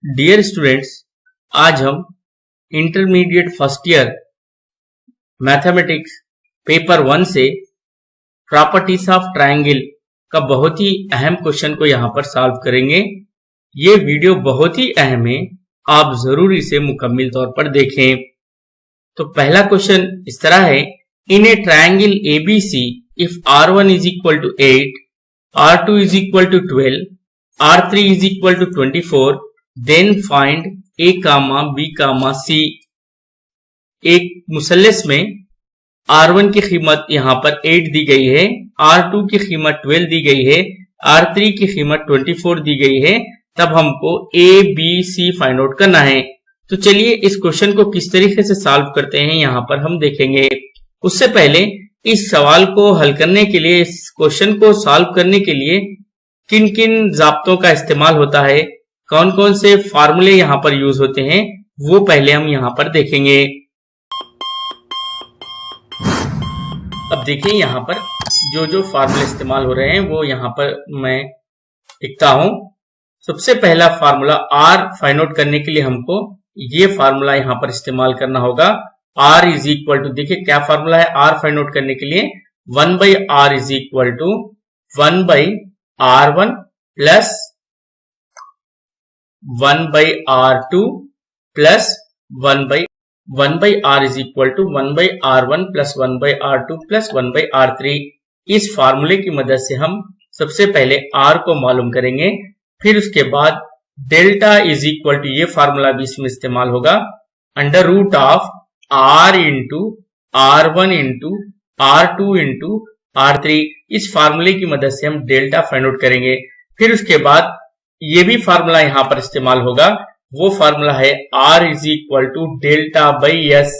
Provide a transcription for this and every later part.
Dear students, आज हम intermediate first year mathematics paper 1 से प्रॉपर्टीज ऑफ ट्रायंगल का बहुत ही अहम क्वेश्चन को यहाँ पर सॉल्व करेंगे। ये वीडियो बहुत ही अहम है, आप जरूर इसे मुकम्मल तौर पर देखें। तो पहला क्वेश्चन इस तरह है, in a triangle ABC if R1 is equal to 8, R2 is equal to 12, R3 is equal to 24, then find A, B, C। एक मुसल्लस में R1 की कीमत यहाँ पर 8 दी गई है, R2 की कीमत 12 दी गई है, R3 की कीमत 24 दी गई है। तब हमको A, B, C find out करना है। तो चलिए इस क्वेश्चन को किस तरीके से सॉल्व करते हैं यहाँ पर हम देखेंगे। उससे पहले इस सवाल को हल करने के लिए, इस क्वेश्चन को सॉल्व करने के लिए किन किन ज़ाब्तों का इस्तेमाल होता है, कौन कौन से फार्मूले यहाँ पर यूज होते हैं, वो पहले हम यहाँ पर देखेंगे। अब देखिए यहाँ पर जो फार्मूले इस्तेमाल हो रहे हैं वो यहाँ पर मैं लिखता हूं। सबसे पहला फार्मूला R फाइंड आउट करने के लिए हमको ये फार्मूला यहाँ पर इस्तेमाल करना होगा। R इज इक्वल टू, देखिए क्या फार्मूला है R फाइंड आउट करने के लिए, 1/R is equal to 1/R1 plus 1/R2 plus 1/R is equal to 1/R1 plus 1/R2 plus 1/R3। इस फार्मूले की मदद से हम सबसे पहले R को मालूम करेंगे, फिर उसके बाद डेल्टा इज इक्वल टू, ये फार्मूला भी इसमें इस्तेमाल होगा, under root of R into R1 into R2 into R3। इस फार्मूले की मदद से हम डेल्टा फाइंड आउट करेंगे। फिर उसके बाद ये भी फार्मूला यहां पर इस्तेमाल होगा, वो फार्मूला है R is equal to delta by S।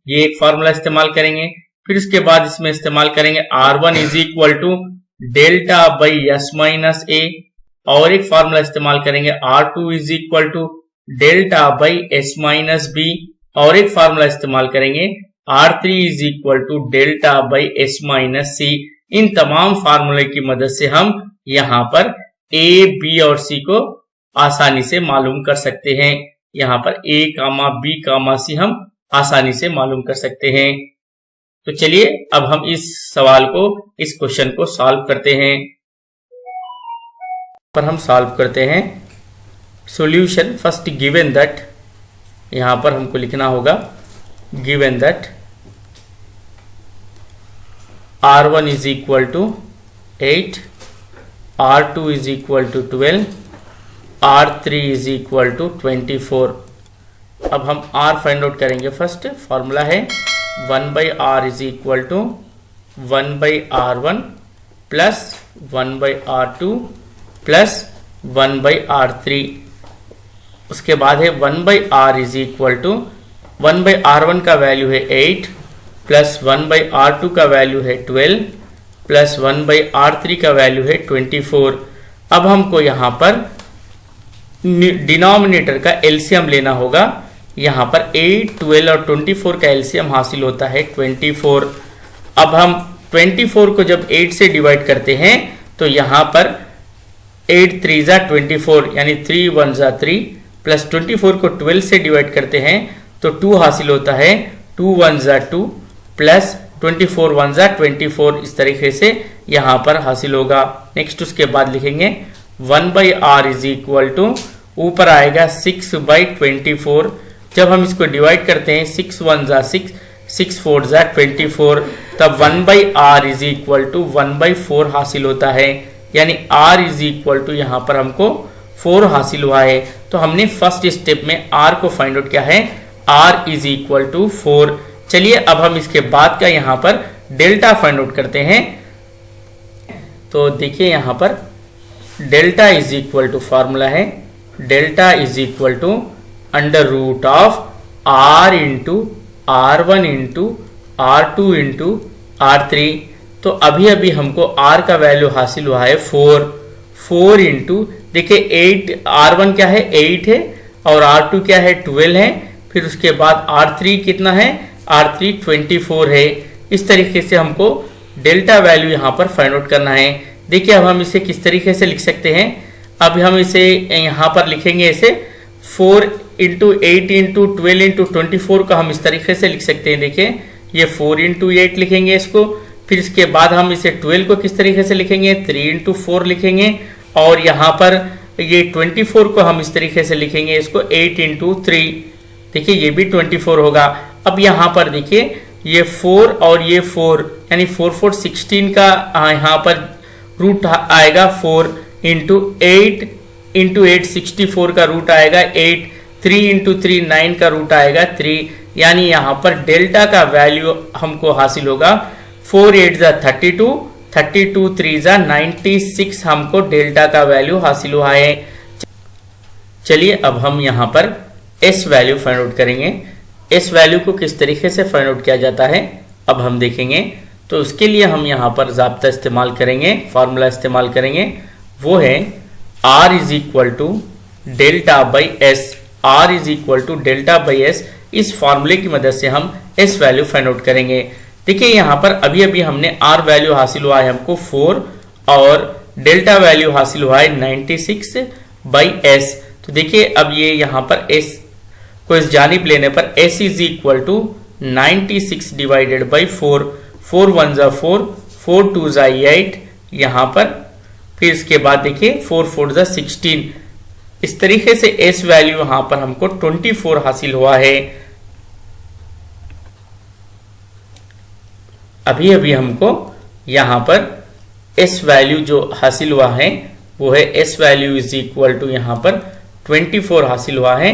ये एक फार्मूला इस्तेमाल करेंगे। फिर उसके बाद इसमें इस्तेमाल करेंगे R1 is equal to delta by S minus A, और एक फार्मूला इस्तेमाल करेंगे R2 is equal to delta by S minus B, और एक फार्मूला इस्तेमाल करेंगे R3 is equal to delta by S minus C। इन तमाम फार्मूले की मदद से हम यहाँ पर A, B और C को आसानी से मालूम कर सकते हैं। यहाँ पर A, B, C हम आसानी से मालूम कर सकते हैं। तो चलिए अब हम इस सवाल को, इस क्वेश्चन को सॉल्व करते हैं। पर हम सॉल्व करते हैं सॉल्यूशन। फर्स्ट गिवन दैट, यहाँ पर हमको लिखना होगा given that R1 is equal to 8, R2 is equal to 12, R3 is equal to 24। अब हम R फाइंड आउट करेंगे। फर्स्ट फॉर्मूला है 1/R is equal to 1/R1 plus 1/R2 plus 1/R3। उसके बाद है 1/R is equal to 1/R1 का value है 8 plus 1/R2 का वैल्यू है 12 प्लस 1/R3 का वैल्यू है 24। अब हमको यहाँ पर डिनोमिनेटर का एलसीएम लेना होगा। यहाँ पर 8, 12 और 24 का एलसीएम हासिल होता है 24। अब हम 24 को जब 8 से डिवाइड करते हैं तो यहाँ पर 8 3 जा 24 यानी 3 1 जा 3 प्लस 24 को 12 से डिवाइड करते हैं तो 2 हासिल होता है, 2 1 जा 2 प्लस 24 1 जा 24। इस तरीके से यहाँ पर हासिल होगा। नेक्स्ट उसके बाद लिखेंगे 1/R इज इक्वल टू, ऊपर आएगा 6/24। जब हम इसको डिवाइड करते हैं 6 1 जा 6, 6 4 जा 24, तब 1/R इज इक्वल टू 1/4 हासिल होता है, यानी R इज इक्वल टू यहाँ पर हमको 4 हासिल हुआ है। तो हमने फर्स्ट स्टेप में R को फाइंड आउट किया है, R इज इक्वल टू 4। चलिए अब हम इसके बाद का यहाँ पर डेल्टा फाइंड आउट करते हैं। तो देखिए यहाँ पर delta is equal to, formula है delta is equal to under root of R into R1 into R2 into R3। तो अभी अभी हमको R का वैल्यू हासिल हुआ है 4 इंटू, देखिए 8, R1 क्या है 8 है और R2 क्या है 12 है। फिर उसके बाद R3 कितना है, R3 24 है। इस तरीके से हमको डेल्टा वैल्यू यहाँ पर फाइंड आउट करना है। देखिए अब हम इसे किस तरीके से लिख सकते हैं। अब हम इसे यहाँ पर लिखेंगे ऐसे 4 इंटू 8 इंटू 12 इंटू 24 का हम इस तरीके से लिख सकते हैं। देखिए ये 4 इंटू 8 लिखेंगे इसको, फिर इसके बाद हम इसे 12 को किस तरीके से लिखेंगे, 3 इंटू 4 लिखेंगे, और यहाँ पर ये 24 को हम इस तरीके से लिखेंगे इसको 8 इंटू 3। देखिए ये भी 24 होगा। अब यहाँ पर देखिए ये 4 और ये 4 यानी 4 4 16 का यहाँ पर रूट आएगा 4 इंटू 8 इंटू 8 64 का रूट आएगा 8, 3 इंटू 3 9 का रूट आएगा 3, यानी यहाँ पर डेल्टा का वैल्यू हमको हासिल होगा 4 8 जा 32, 32 3 जा 96 हमको डेल्टा का वैल्यू हासिल हुआ है। चलिए अब हम यहाँ पर एस वैल्यू फाइंड आउट करेंगे। एस वैल्यू को किस तरीके से फाइंड आउट किया जाता है अब हम देखेंगे। तो उसके लिए हम यहाँ पर ज़ाब्ता इस्तेमाल करेंगे, फॉर्मूला इस्तेमाल करेंगे, वो है R is equal to delta by S. R is equal to delta by S. इस फॉर्मूले की मदद से हम एस वैल्यू फाइंड आउट करेंगे। देखिए यहाँ पर अभी अभी हमने R वैल्यू हासिल हुआ है हमको 4 और डेल्टा वैल्यू हासिल हुआ है 96 बाई एस। तो देखिए अब ये यहाँ पर एस को इस जानिब लेने पर S is equal to 96 divided by 4, 4 1 जा 4, 4 2 जा 8 यहाँ पर, फिर इसके बाद देखिए 4 4 जा 16। इस तरीके से एस वैल्यू यहाँ पर हमको 24 हासिल हुआ है। अभी अभी हमको यहाँ पर एस वैल्यू जो हासिल हुआ है वो है S value is equal to यहाँ पर 24 हासिल हुआ है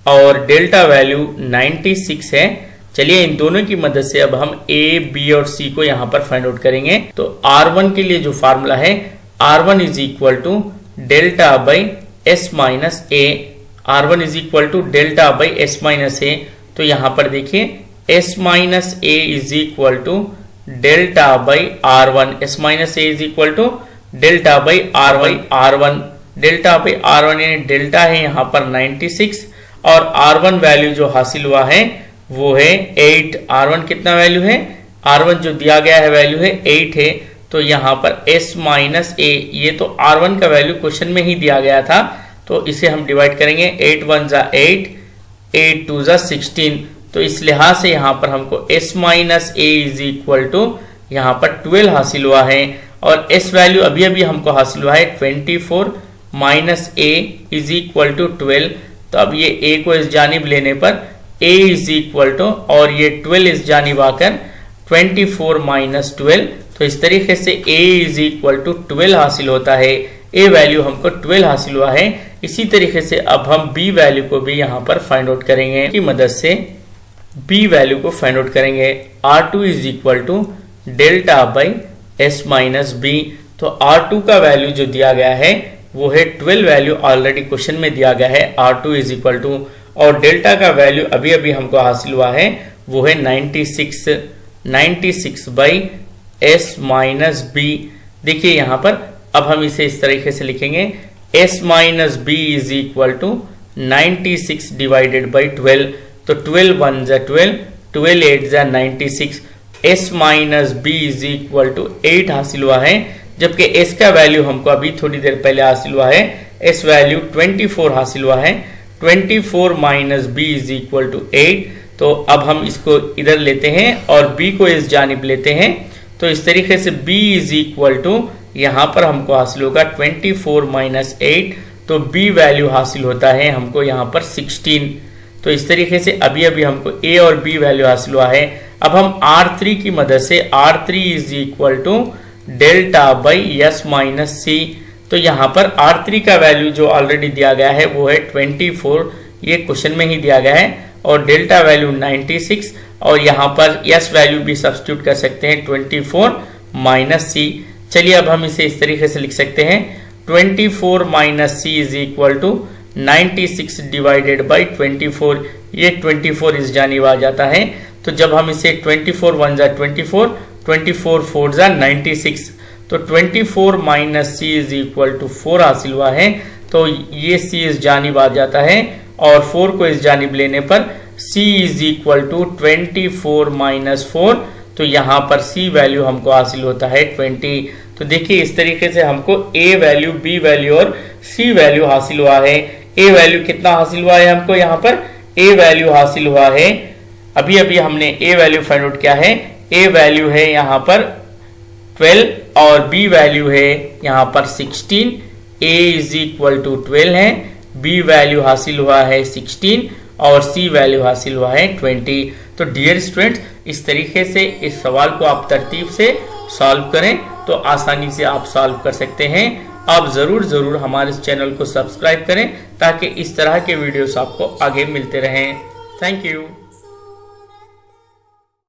और डेल्टा वैल्यू 96 है। चलिए इन दोनों की मदद से अब हम ए बी और सी को यहाँ पर फाइंड आउट करेंगे। तो R1 के लिए जो फार्मूला है R1 is equal to delta by S minus A. R1 is equal to delta by S minus A. तो यहाँ पर देखिए S minus A is equal to delta by R1। S minus A is equal to delta by R1। Delta by R1 यानी delta है यहाँ पर 96 और R1 value जो हासिल हुआ है वो है 8। R1 कितना वैल्यू है, R1 जो दिया गया है वैल्यू है 8 है। तो यहाँ पर S माइनस ए, ये तो R1 का वैल्यू क्वेश्चन में ही दिया गया था, तो इसे हम डिवाइड करेंगे 8 1 जा 8, 8 2 जा 16। तो इस लिहाज से यहाँ पर हमको S minus A is equal to यहाँ पर 12 हासिल हुआ है और S वैल्यू अभी अभी हमको हासिल हुआ है 24 minus A is equal to 12। तो अब ये a को इस जानिब लेने पर a इज इक्वल टू और ये 12 इस जानिब आकर 24 माइनस 12। तो इस तरीके से a इज इक्वल टू 12 हासिल होता है। a वैल्यू हमको 12 हासिल हुआ है। इसी तरीके से अब हम b वैल्यू को भी यहाँ पर फाइंड आउट करेंगे की मदद से b वैल्यू को फाइंड आउट करेंगे। R2 is equal to delta by S minus B. तो R2 का वैल्यू जो दिया गया है वो है 12 वैल्यू ऑलरेडी क्वेश्चन में दिया गया है R2 इज इक्वल टू, और डेल्टा का वैल्यू अभी अभी हमको हासिल हुआ है वो है 96 बाई एस माइनस बी। देखिए यहाँ पर अब हम इसे इस तरीके से लिखेंगे S minus B is equal to 96 divided by 12। तो 12 1 जा 12, 12 8 जा 96। S minus B is equal to 8 हासिल हुआ है, जबकि s का वैल्यू हमको अभी थोड़ी देर पहले हासिल हुआ है, s वैल्यू 24 हासिल हुआ है। 24 minus B is equal to 8। तो अब हम इसको इधर लेते हैं और b को इस जानिब लेते हैं। तो इस तरीके से b इज इक्वल टू यहाँ पर हमको हासिल होगा 24 माइनस 8। तो b वैल्यू हासिल होता है हमको यहाँ पर 16। तो इस तरीके से अभी अभी हमको a और b वैल्यू हासिल हुआ है। अब हम R3 की मदद से R3 is equal to delta by S minus C. तो यहाँ पर R3 का वैल्यू जो ऑलरेडी दिया गया है वो है 24, ये क्वेश्चन में ही दिया गया है, और डेल्टा वैल्यू 96 और यहाँ पर एस वैल्यू भी सब्स्टिट्यूट कर सकते हैं 24 माइनस सी। चलिए अब हम इसे इस तरीके से लिख सकते हैं 24 minus C is equal to 96 divided by 24। ये 24 इस जानिब आ जाता है। तो जब हम इसे 24 1 जा 24, 24 4 जा 96। तो 24 minus C is equal to 4 हासिल हुआ है। तो ये सी इस जानिब आ जाता है और 4 को इस जानिब लेने पर c is equal to 24 minus 4। तो यहाँ पर c वैल्यू हमको हासिल होता है 20। तो देखिए इस तरीके से हमको a वैल्यू, b वैल्यू और c वैल्यू हासिल हुआ है। ए वैल्यू कितना हासिल हुआ है हमको, यहाँ पर ए वैल्यू हासिल हुआ है, अभी अभी हमने ए वैल्यू फाइंड आउट किया है। ए वैल्यू है यहाँ पर 12 और बी वैल्यू है यहाँ पर 16। ए इज इक्वल टू 12 है, बी वैल्यू हासिल हुआ है 16 और सी वैल्यू हासिल हुआ है 20। तो डियर स्टूडेंट्स, इस तरीके से इस सवाल को आप तरतीब से सॉल्व करें तो आसानी से आप सॉल्व कर सकते हैं। आप जरूर हमारे चैनल को सब्सक्राइब करें ताकि इस तरह के वीडियोस आपको आगे मिलते रहें। Thank you.